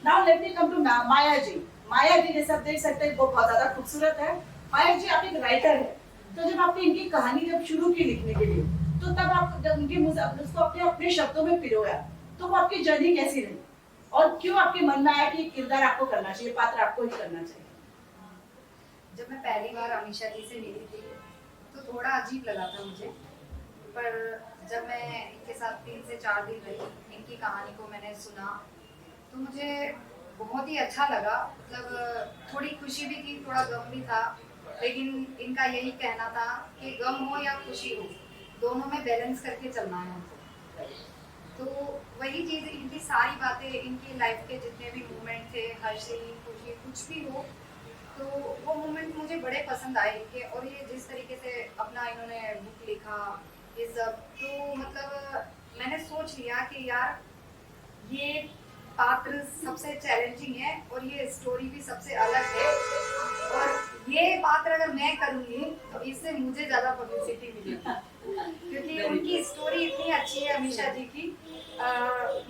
Now let me come to Maya ji. Maya ji जैसे आप देख सकते हैं वो बहुत ज्यादा खूबसूरत है। माया जी आप एक राइटर है, तो जब आपने इनकी कहानी जब शुरू की लिखने के लिए, तो तब आप जब उनके मुझे उसको अपने अपने शब्दों में पिरोया, तो वो आपकी जर्नी कैसी रही और क्यों आपके मन में आया कि किरदार आपको करना चाहिए, पात्र आपको ही करना चाहिए? जब मैं पहली बार अमीषा जी से मिली थी तो थोड़ा अजीब लगा था मुझे, पर जब मैं इनके साथ 3 से 4 दिन रही, इनकी कहानी को मैंने सुना, तो मुझे बहुत ही अच्छा लगा। मतलब थोड़ी खुशी भी थी, थोड़ा गम भी था, लेकिन इनका यही कहना था कि गम हो या खुशी हो, दोनों में बैलेंस करके चलना है हमको। तो वही चीज़, इनकी सारी बातें, इनकी लाइफ के जितने भी मोमेंट थे, हंसी खुशी कुछ भी हो, तो वो मोमेंट मुझे बड़े पसंद आए इनके। और ये जिस तरीके से अपना इन्होंने बुक लिखा, ये सब, तो मतलब मैंने सोच लिया कि यार ये पात्र सबसे चैलेंजिंग है और ये स्टोरी भी सबसे अलग है, और ये पात्र अगर मैं करूँगी तो इससे मुझे ज़्यादा पब्लिसिटी मिलेगी, क्योंकि उनकी स्टोरी इतनी अच्छी है अमीषा जी की।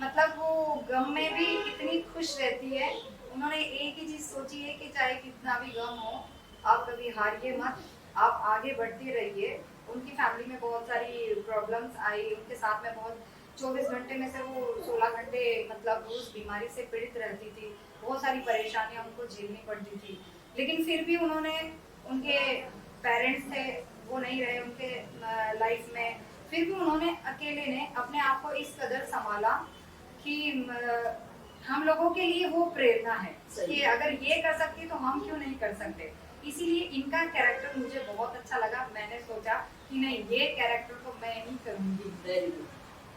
मतलब वो गम में भी इतनी खुश रहती है। उन्होंने एक ही चीज़ सोची है कि चाहे कितना भी गम हो, आप कभी हारिए मत, आप आगे बढ़ते रहिए। उनकी फैमिली में बहुत सारी प्रॉब्लम्स आई, उनके साथ में बहुत 24 घंटे में से वो 16 घंटे मतलब उस बीमारी से पीड़ित रहती थी, बहुत सारी परेशानियां उनको झेलनी पड़ती थी, लेकिन फिर भी उन्होंने, उनके पेरेंट्स थे वो नहीं रहे उनके लाइफ में, फिर भी उन्होंने अकेले ने अपने आप को इस कदर संभाला कि हम लोगों के लिए वो प्रेरणा है कि अगर ये कर सकती तो हम क्यों नहीं कर सकते। इसीलिए इनका कैरेक्टर मुझे बहुत अच्छा लगा। मैंने सोचा कि नहीं, ये कैरेक्टर तो मैं ही करूंगी। Very good.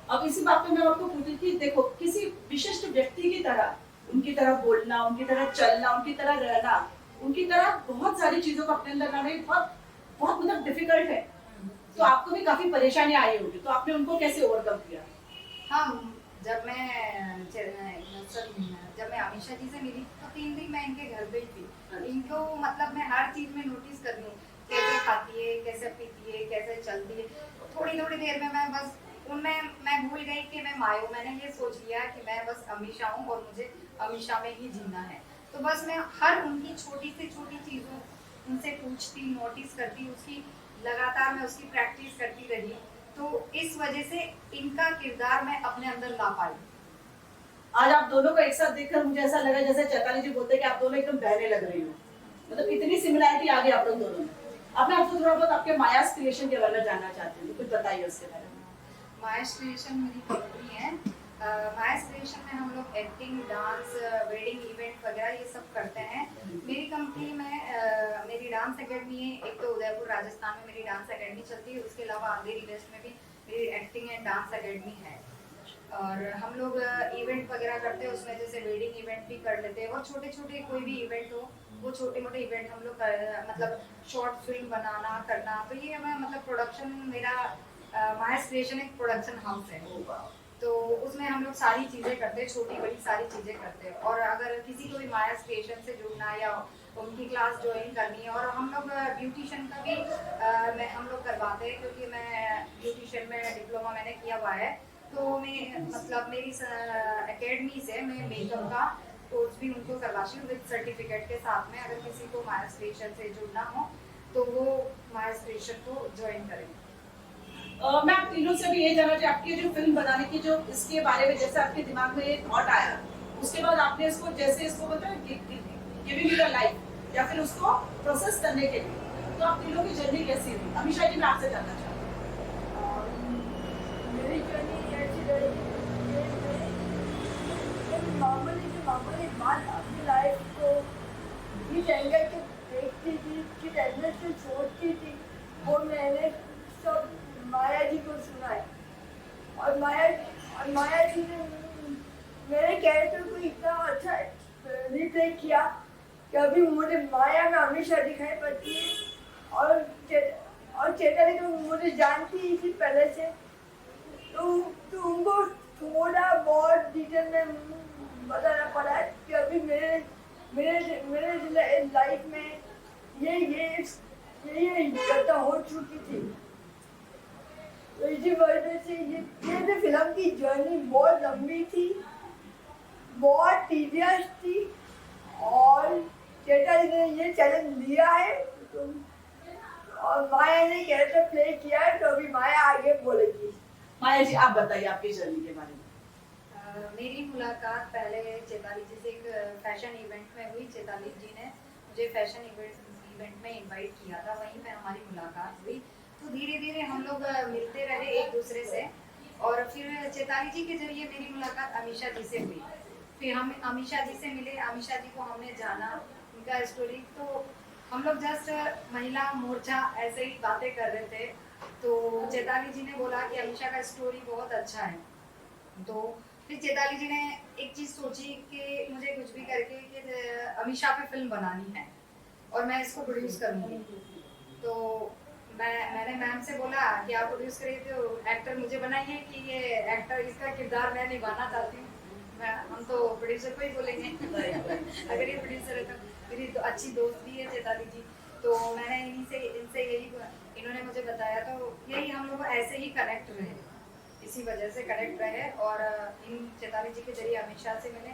अब इसी बात पे मैं आपको पूछ रही थी, देखो किसी विशिष्ट व्यक्ति की तरह, उनकी तरह बोलना, उनकी तरह चलना, उनकी तरह रहना, उनकी तरह बहुत सारी चीजों को अपने अंदर लाना बहुत बहुत मतलब डिफिकल्ट है। तो आपको भी काफी परेशानी आई होगी, तो आपने उनको कैसे ओवरकम किया? हाँ, जब मैं जब मैं अमीषा जी से मिली तो 3 दिन मैं इनके घर पे ही थी। इनको मतलब मैं हर चीज में नोटिस कर लूँ, कैसे खाती है, कैसे पीती है, कैसे चलती है। थोड़ी थोड़ी देर में मैं बस उनमें मैं भूल गई कि मैं मायूं। मैंने ये सोच लिया कि मैं बस अमीषा हूँ और मुझे अमीषा में ही जीना है। तो बस मैं हर उनकी छोटी से छोटी चीज़ों उनसे पूछती, नोटिस करती, उसकी लगातार मैं उसकी प्रैक्टिस करती रही। तो इस वजह से इनका किरदार मैं अपने अंदर ला पाई। आज आप दोनों को एक साथ देखकर मुझे ऐसा लगा जैसे चैताली जी बोलते हैं कि आप दोनों एकदम बहने लग रही हो, मतलब इतनी सिमिलैरिटी आ गई आप लोग दोनों में। अब मैं आपको थोड़ा बहुत आपके मायास क्रिएशन के बारे में जानना चाहती हूँ, तो कुछ बताइए उसके बारे में। मायस क्रिएशन मेरी कंपनी है। मायस क्रिएशन में हम लोग एक्टिंग, डांस, वेडिंग इवेंट वगैरह ये सब करते हैं। मेरी कंपनी में मेरी डांस एकेडमी है। एक तो उदयपुर राजस्थान में मेरी डांस एकेडमी चलती है, उसके अलावा अंधेरी वेस्ट में भी मेरी एक्टिंग एंड डांस एकेडमी है। और हम लोग इवेंट वगैरह करते हैं, उसमें जैसे वेडिंग इवेंट भी कर लेते हैं, और छोटे छोटे कोई भी इवेंट हो, वो छोटे मोटे इवेंट हम लोग मतलब शॉर्ट फिल्म बनाना करना। तो ये हमें मतलब प्रोडक्शन, मेरा मायस क्रिएशन एक प्रोडक्शन हाउस है, तो उसमें हम लोग सारी चीज़ें करते हैं, छोटी बड़ी सारी चीज़ें करते हैं। और अगर किसी को भी मायस क्रिएशन से जुड़ना है या उनकी क्लास ज्वाइन करनी है, और हम लोग ब्यूटिशियन का भी मैं हम लोग करवाते हैं, क्योंकि मैं ब्यूटिशियन में डिप्लोमा मैंने किया हुआ है। तो मैं मतलब मेरी एकेडमी से मैं मेकअप का कोर्स भी उनको करवाती हूँ विद सर्टिफिकेट के साथ में। अगर किसी को मायस क्रिएशन से जुड़ना हो तो वो मायस क्रिएशन को ज्वाइन करें। मैं आप तीनों से भी ये जानना चाहती, आपकी जो फिल्म बनाने की जो इसके बारे में जैसे आपके दिमाग में ये थॉट आया, उसके बाद आपने इसको जैसे इसको गिविंग इट अ लाइफ या फिर उसको प्रोसेस करने के लिए, तो आप तीनों की जर्नी कैसी रही? अमीषा जी मैं आपसे जानना चाहती मेरी जर्नी ऐसी रही कि मामूली बात अपनी लाइफ को जिस एंगल से देखती थी, जिस एंगल से सोचती थी, वो मैंने सब माया जी को सुना है। और माया जी ने मेरे कैरेक्टर को इतना अच्छा रिप्ले किया कि अभी मुझे माया में हमेशा दिखाई पड़ती है। और चेतन को मुझे जानती ही थी पहले से, तो उनको थोड़ा बहुत डिटेल में बताना पड़ा है कि अभी मेरे मेरे मेरे लाइफ में ये घटना हो चुकी थी। तो इसी वजह से ये फिल्म की जर्नी बहुत लंबी थी, बहुत टीडियस थी और चेता जी ने ये चैलेंज लिया है तो और माया ने कैरेक्टर प्ले किया है तो अभी माया आगे बोलेगी। माया जी आप बताइए आपकी जर्नी के बारे में। मेरी मुलाकात पहले चेताली जी से एक फैशन इवेंट में हुई। चेताली जी ने मुझे फैशन इवेंट में इनवाइट किया था, वहीं पे हमारी मुलाकात हुई। तो धीरे धीरे हम लोग मिलते रहे एक दूसरे से और फिर चेताली जी के जरिए मेरी मुलाकात अमीषा जी से हुई। फिर हम अमीषा जी से मिले, अमीषा जी को हमने जाना, उनका स्टोरी। तो हम लोग जस्ट महिला मोर्चा ऐसे ही बातें कर रहे थे तो चेताली जी ने बोला कि अमीषा का स्टोरी बहुत अच्छा है। तो फिर चेताली जी ने एक चीज सोची कि मुझे कुछ भी करके कि अमीषा पे फिल्म बनानी है और मैं इसको प्रोड्यूस करूंगी। तो मैंने मैम से बोला कि आप प्रोड्यूस करिए तो एक्टर मुझे बनाइए कि ये एक्टर इसका किरदार मैं निभाना चाहती हूँ। हम तो प्रोड्यूसर को ही बोलेंगे अगर ये प्रोड्यूसर है तो मेरी तो अच्छी दोस्त भी है चेताली जी। तो मैंने इनसे यही इन्होंने मुझे बताया तो यही हम लोग ऐसे ही कनेक्ट रहे, इसी वजह से कनेक्ट रहे और इन चेताली जी के जरिए अमीषा से मिले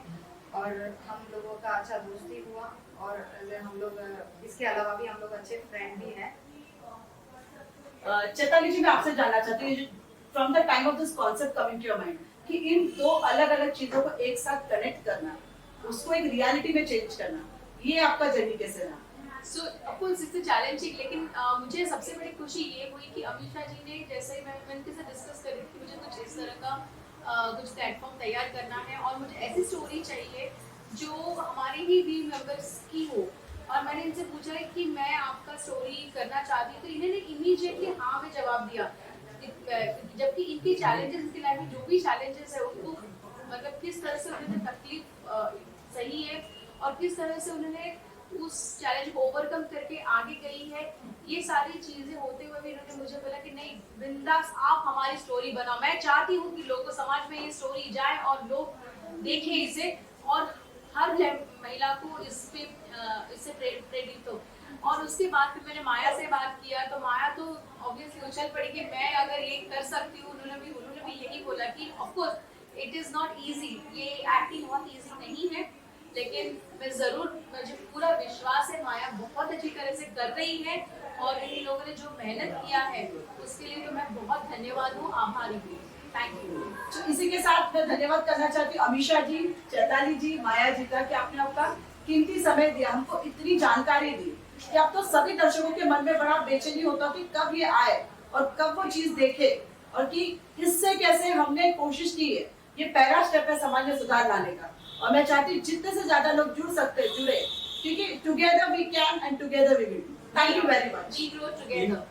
और हम लोगों का अच्छा दोस्ती हुआ और हम लोग इसके अलावा भी हम लोग अच्छे फ्रेंड भी हैं। चेताली जी मैं आपसे जानना चाहती हूँ from the time of this concept coming to your mind कि इन दो अलग अलग चीजों को एक साथ कनेक्ट करना, उसको एक रियलिटी में चेंज करना, ये आपका जर्नी कैसे रहा? सो ऑफकोर्स इट्स चैलेंजिंग, लेकिन मुझे सबसे बड़ी खुशी ये हुई कि अमीषा जी ने, जैसे मैं उनके साथ डिस्कस कर रही थी, मुझे कुछ इस तरह का कुछ प्लेटफॉर्म तैयार करना है और मुझे ऐसी स्टोरी चाहिए जो हमारे ही टीम मेंबर्स की हो। और मैंने इनसे पूछा है कि मैं आपका स्टोरी करना चाहती हूँ, तो इन्होंने इमीडिएटली हाँ में जवाब दिया। जबकि इनकी चैलेंजेस, इनकी लाइफ में जो भी चैलेंजेस है उनको मतलब किस तरह से उन्होंने तकलीफ सही है और किस तरह से उन्होंने उस चैलेंज को ओवरकम करके आगे गई है, ये सारी चीजें होते हुए भी इन्होंने मुझे बोला कि नहीं बिंदास आप हमारी स्टोरी बनाओ। मैं चाहती हूँ कि लोगों समाज में ये स्टोरी जाए और लोग देखें इसे और हर महिला को इससे प्रेरित हो। और उसके बाद फिर मैंने माया से बात किया तो माया तो ऑब्वियसली उछल पड़ी कि मैं अगर ये कर सकती हूँ। उन्होंने भी यही बोला कि of course it is not easy, ये एक्टिंग बहुत इजी नहीं है, लेकिन मैं जरूर, मुझे पूरा विश्वास है माया बहुत अच्छी तरह से कर रही है और इन लोगों ने जो मेहनत किया है उसके लिए तो मैं बहुत धन्यवाद हूँ, आभारी हूँ। Thank you. तो इसी के साथ मैं धन्यवाद करना चाहती हूँ अमीषा जी, चेताली जी, माया जी का कि आपने आपका कीमती समय दिया, हमको इतनी जानकारी दी कि अब तो सभी दर्शकों के मन में बड़ा बेचैनी होता कि कब ये आए और कब वो चीज देखे और कि इससे कैसे हमने कोशिश की है, ये पहला स्टेप है समाज में सुधार लाने का। और मैं चाहती हूँ जितने से ज्यादा लोग जुड़े, क्योंकि together we can and together we will. Thank you very much. We grow together.